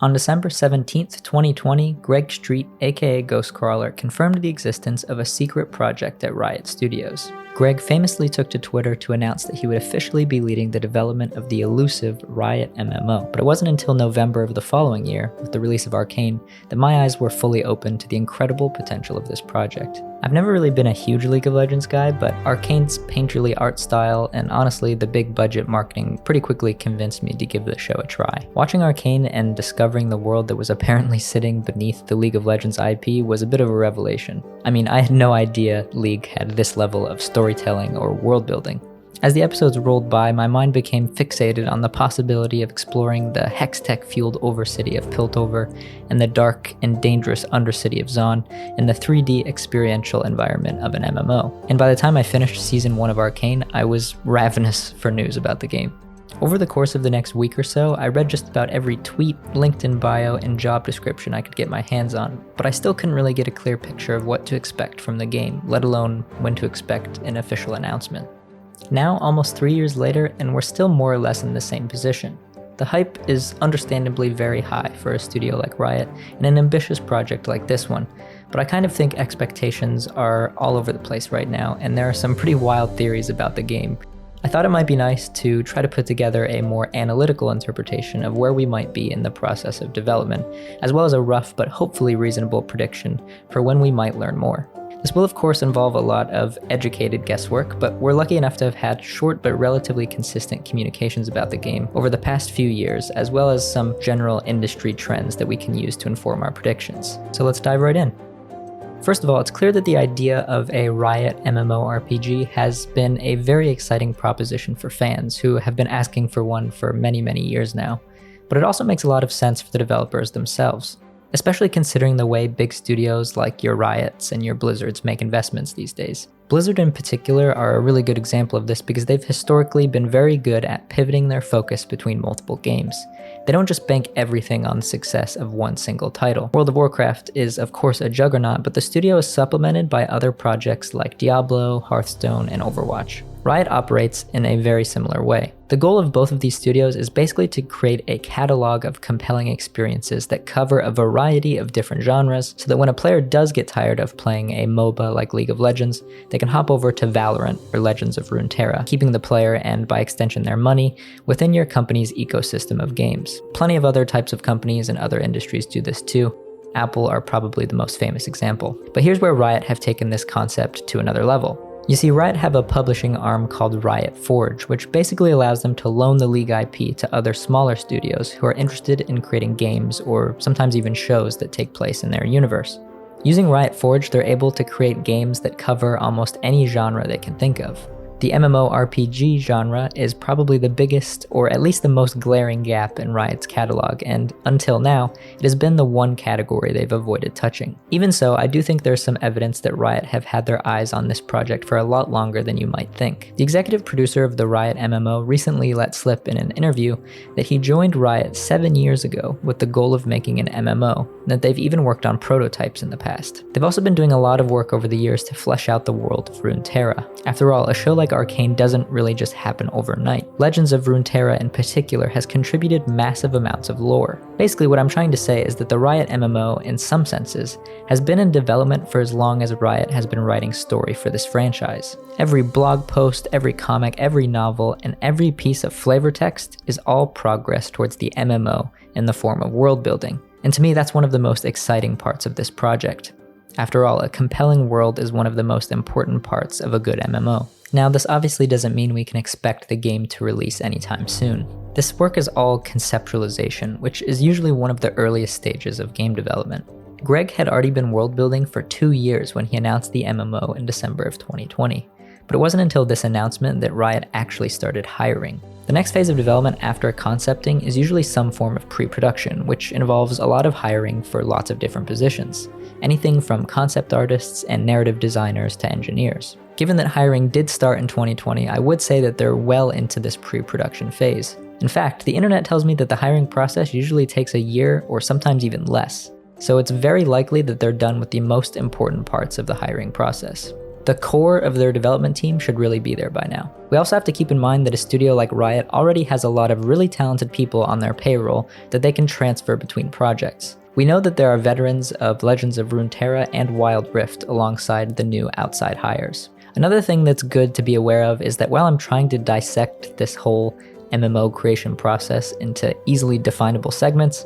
On December 17th, 2020, Greg Street, aka Ghostcrawler, confirmed the existence of a secret project at Riot Studios. Greg famously took to Twitter to announce that he would officially be leading the development of the elusive Riot MMO, but it wasn't until November of the following year, with the release of Arcane, that my eyes were fully open to the incredible potential of this project. I've never really been a huge League of Legends guy, but Arcane's painterly art style and honestly the big budget marketing pretty quickly convinced me to give the show a try. Watching Arcane and discovering the world that was apparently sitting beneath the League of Legends IP was a bit of a revelation. I mean, I had no idea League had this level of storytelling or world building. As the episodes rolled by, my mind became fixated on the possibility of exploring the Hextech-fueled overcity of Piltover and the dark and dangerous undercity of Zaun in the 3D experiential environment of an MMO. And by the time I finished Season 1 of Arcane, I was ravenous for news about the game. Over the course of the next week or so, I read just about every tweet, LinkedIn bio, and job description I could get my hands on, but I still couldn't really get a clear picture of what to expect from the game, let alone when to expect an official announcement. Now, almost 3 years later, and we're still more or less in the same position. The hype is understandably very high for a studio like Riot and an ambitious project like this one, but I kind of think expectations are all over the place right now, and there are some pretty wild theories about the game. I thought it might be nice to try to put together a more analytical interpretation of where we might be in the process of development, as well as a rough but hopefully reasonable prediction for when we might learn more. This will of course involve a lot of educated guesswork, but we're lucky enough to have had short but relatively consistent communications about the game over the past few years, as well as some general industry trends that we can use to inform our predictions. So let's dive right in. First of all, it's clear that the idea of a Riot MMORPG has been a very exciting proposition for fans who have been asking for one for many years now. But it also makes a lot of sense for the developers themselves, especially considering the way big studios like your Riots and your Blizzards make investments these days. Blizzard in particular are a really good example of this because they've historically been very good at pivoting their focus between multiple games. They don't just bank everything on the success of one single title. World of Warcraft is of course a juggernaut, but the studio is supplemented by other projects like Diablo, Hearthstone, and Overwatch. Riot operates in a very similar way. The goal of both of these studios is basically to create a catalog of compelling experiences that cover a variety of different genres, so that when a player does get tired of playing a MOBA like League of Legends, they can hop over to Valorant or Legends of Runeterra, keeping the player, and by extension their money, within your company's ecosystem of games. Plenty of other types of companies and other industries do this too. Apple are probably the most famous example. But here's where Riot have taken this concept to another level. You see, Riot have a publishing arm called Riot Forge, which basically allows them to loan the League IP to other smaller studios who are interested in creating games or sometimes even shows that take place in their universe. Using Riot Forge, they're able to create games that cover almost any genre they can think of. The MMORPG genre is probably the biggest, or at least the most glaring gap in Riot's catalog, and until now, it has been the one category they've avoided touching. Even so, I do think there's some evidence that Riot have had their eyes on this project for a lot longer than you might think. The executive producer of the Riot MMO recently let slip in an interview that he joined Riot 7 years ago with the goal of making an MMO, and that they've even worked on prototypes in the past. They've also been doing a lot of work over the years to flesh out the world of Runeterra. After all, a show like Arcane doesn't really just happen overnight. Legends of Runeterra in particular has contributed massive amounts of lore. Basically, what I'm trying to say is that the Riot MMO, in some senses, has been in development for as long as Riot has been writing story for this franchise. Every blog post, every comic, every novel, and every piece of flavor text is all progress towards the MMO in the form of world building. And to me, that's one of the most exciting parts of this project. After all, a compelling world is one of the most important parts of a good MMO. Now, this obviously doesn't mean we can expect the game to release anytime soon. This work is all conceptualization, which is usually one of the earliest stages of game development. Greg had already been world building for 2 years when he announced the MMO in December of 2020. But it wasn't until this announcement that Riot actually started hiring. The next phase of development after concepting is usually some form of pre-production, which involves a lot of hiring for lots of different positions. Anything from concept artists and narrative designers to engineers. Given that hiring did start in 2020, I would say that they're well into this pre-production phase. In fact, the internet tells me that the hiring process usually takes a year or sometimes even less. So it's very likely that they're done with the most important parts of the hiring process. The core of their development team should really be there by now. We also have to keep in mind that a studio like Riot already has a lot of really talented people on their payroll that they can transfer between projects. We know that there are veterans of Legends of Runeterra and Wild Rift alongside the new outside hires. Another thing that's good to be aware of is that while I'm trying to dissect this whole MMO creation process into easily definable segments,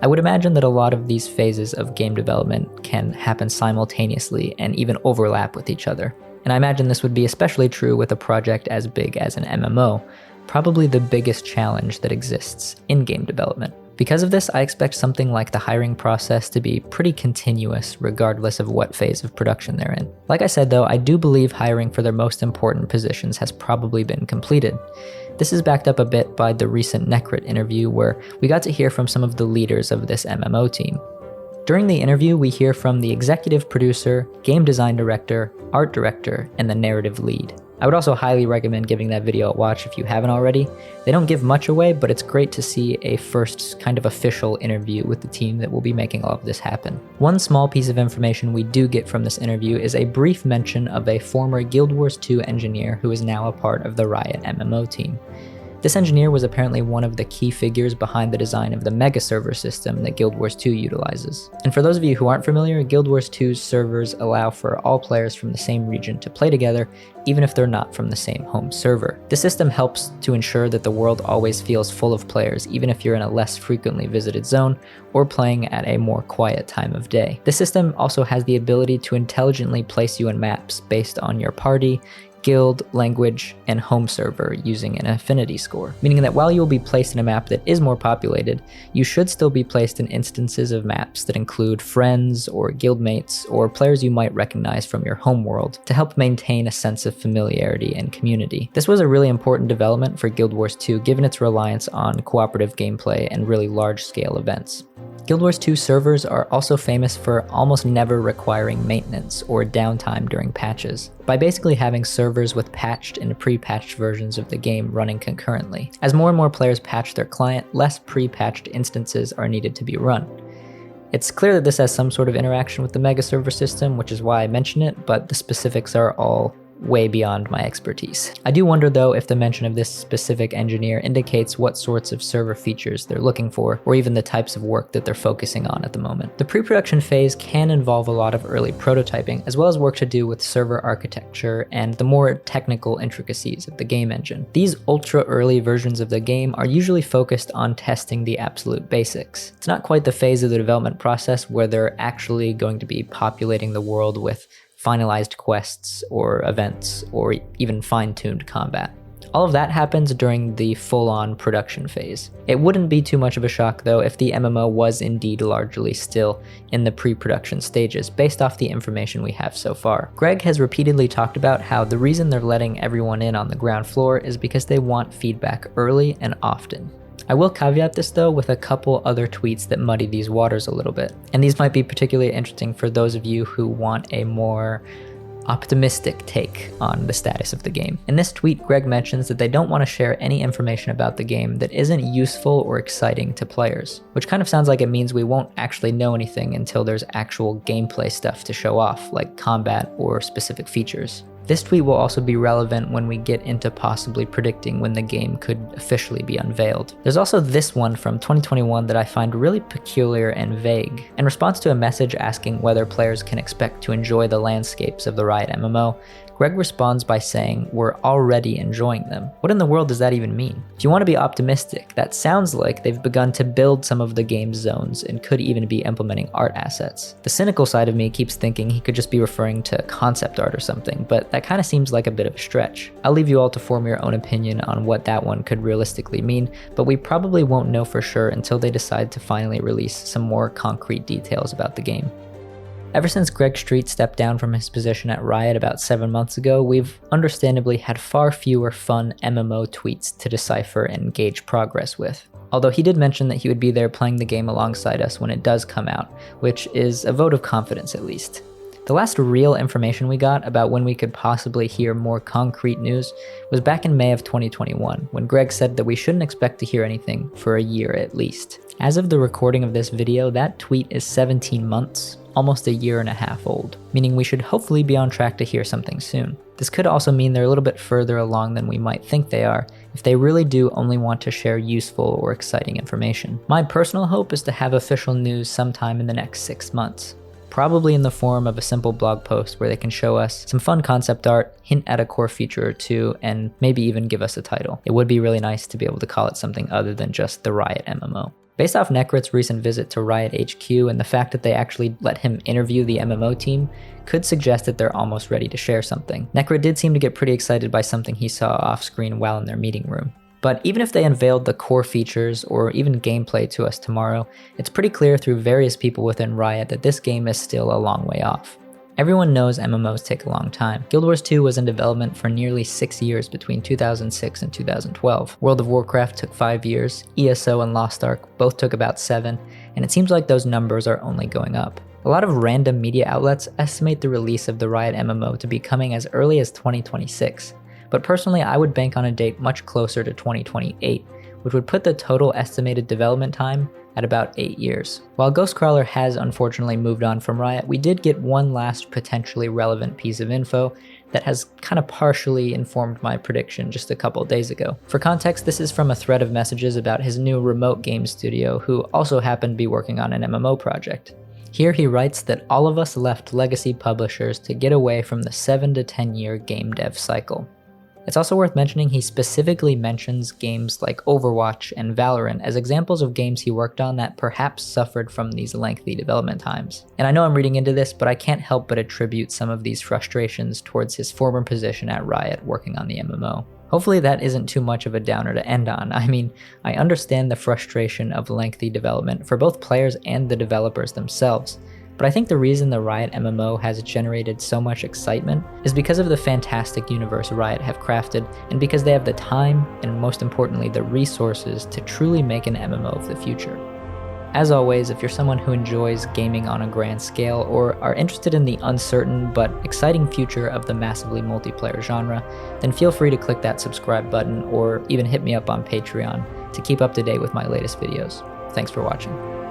I would imagine that a lot of these phases of game development can happen simultaneously and even overlap with each other. And I imagine this would be especially true with a project as big as an MMO, probably the biggest challenge that exists in game development. Because of this, I expect something like the hiring process to be pretty continuous regardless of what phase of production they're in. Like I said though, I do believe hiring for their most important positions has probably been completed. This is backed up a bit by the recent Necrit interview where we got to hear from some of the leaders of this MMO team. During the interview, we hear from the executive producer, game design director, art director, and the narrative lead. I would also highly recommend giving that video a watch if you haven't already. They don't give much away, but it's great to see a first kind of official interview with the team that will be making all of this happen. One small piece of information we do get from this interview is a brief mention of a former Guild Wars 2 engineer who is now a part of the Riot MMO team. This engineer was apparently one of the key figures behind the design of the mega server system that Guild Wars 2 utilizes. And for those of you who aren't familiar, Guild Wars 2's servers allow for all players from the same region to play together, even if they're not from the same home server. The system helps to ensure that the world always feels full of players, even if you're in a less frequently visited zone or playing at a more quiet time of day. The system also has the ability to intelligently place you in maps based on your party, guild, language, and home server using an affinity score, meaning that while you will be placed in a map that is more populated, you should still be placed in instances of maps that include friends or guildmates or players you might recognize from your home world to help maintain a sense of familiarity and community. This was a really important development for Guild Wars 2 given its reliance on cooperative gameplay and really large-scale events. Guild Wars 2 servers are also famous for almost never requiring maintenance or downtime during patches, by basically having servers with patched and pre-patched versions of the game running concurrently. As more and more players patch their client, less pre-patched instances are needed to be run. It's clear that this has some sort of interaction with the mega server system, which is why I mention it, but the specifics are all way beyond my expertise. I do wonder though if the mention of this specific engineer indicates what sorts of server features they're looking for, or even the types of work that they're focusing on at the moment. The pre-production phase can involve a lot of early prototyping, as well as work to do with server architecture and the more technical intricacies of the game engine. These ultra early versions of the game are usually focused on testing the absolute basics. It's not quite the phase of the development process where they're actually going to be populating the world with finalized quests or events, or even fine-tuned combat. All of that happens during the full-on production phase. It wouldn't be too much of a shock though if the MMO was indeed largely still in the pre-production stages, based off the information we have so far. Greg has repeatedly talked about how the reason they're letting everyone in on the ground floor is because they want feedback early and often. I will caveat this though with a couple other tweets that muddy these waters a little bit, and these might be particularly interesting for those of you who want a more optimistic take on the status of the game. In this tweet, Greg mentions that they don't want to share any information about the game that isn't useful or exciting to players, which kind of sounds like it means we won't actually know anything until there's actual gameplay stuff to show off, like combat or specific features. This tweet will also be relevant when we get into possibly predicting when the game could officially be unveiled. There's also this one from 2021 that I find really peculiar and vague. In response to a message asking whether players can expect to enjoy the landscapes of the Riot MMO, Greg responds by saying, "We're already enjoying them." What in the world does that even mean? If you want to be optimistic, that sounds like they've begun to build some of the game's zones and could even be implementing art assets. The cynical side of me keeps thinking he could just be referring to concept art or something, but that kind of seems like a bit of a stretch. I'll leave you all to form your own opinion on what that one could realistically mean, but we probably won't know for sure until they decide to finally release some more concrete details about the game. Ever since Greg Street stepped down from his position at Riot about 7 months ago, we've understandably had far fewer fun MMO tweets to decipher and gauge progress with. Although he did mention that he would be there playing the game alongside us when it does come out, which is a vote of confidence at least. The last real information we got about when we could possibly hear more concrete news was back in May of 2021, when Greg said that we shouldn't expect to hear anything for a year at least. As of the recording of this video, that tweet is 17 months, almost a year and a half old, meaning we should hopefully be on track to hear something soon. This could also mean they're a little bit further along than we might think they are, if they really do only want to share useful or exciting information. My personal hope is to have official news sometime in the next 6 months. Probably in the form of a simple blog post where they can show us some fun concept art, hint at a core feature or two, and maybe even give us a title. It would be really nice to be able to call it something other than just the Riot MMO. Based off Necrit's recent visit to Riot HQ and the fact that they actually let him interview the MMO team, could suggest that they're almost ready to share something. Necrit did seem to get pretty excited by something he saw off screen while in their meeting room. But even if they unveiled the core features or even gameplay to us tomorrow, it's pretty clear through various people within Riot that this game is still a long way off. Everyone knows MMOs take a long time. Guild Wars 2 was in development for nearly 6 years between 2006 and 2012. World of Warcraft took 5 years, ESO and Lost Ark both took about 7, and it seems like those numbers are only going up. A lot of random media outlets estimate the release of the Riot MMO to be coming as early as 2026. But personally, I would bank on a date much closer to 2028, which would put the total estimated development time at about 8 years. While Ghostcrawler has unfortunately moved on from Riot, we did get one last potentially relevant piece of info that has kind of partially informed my prediction just a couple days ago. For context, this is from a thread of messages about his new remote game studio, who also happened to be working on an MMO project. Here he writes that all of us left legacy publishers to get away from the 7 to 10 year game dev cycle. It's also worth mentioning he specifically mentions games like Overwatch and Valorant as examples of games he worked on that perhaps suffered from these lengthy development times. And I know I'm reading into this, but I can't help but attribute some of these frustrations towards his former position at Riot working on the MMO. Hopefully that isn't too much of a downer to end on. I mean, I understand the frustration of lengthy development for both players and the developers themselves. But I think the reason the Riot MMO has generated so much excitement is because of the fantastic universe Riot have crafted, and because they have the time, and most importantly the resources, to truly make an MMO of the future. As always, if you're someone who enjoys gaming on a grand scale, or are interested in the uncertain but exciting future of the massively multiplayer genre, then feel free to click that subscribe button, or even hit me up on Patreon to keep up to date with my latest videos. Thanks for watching.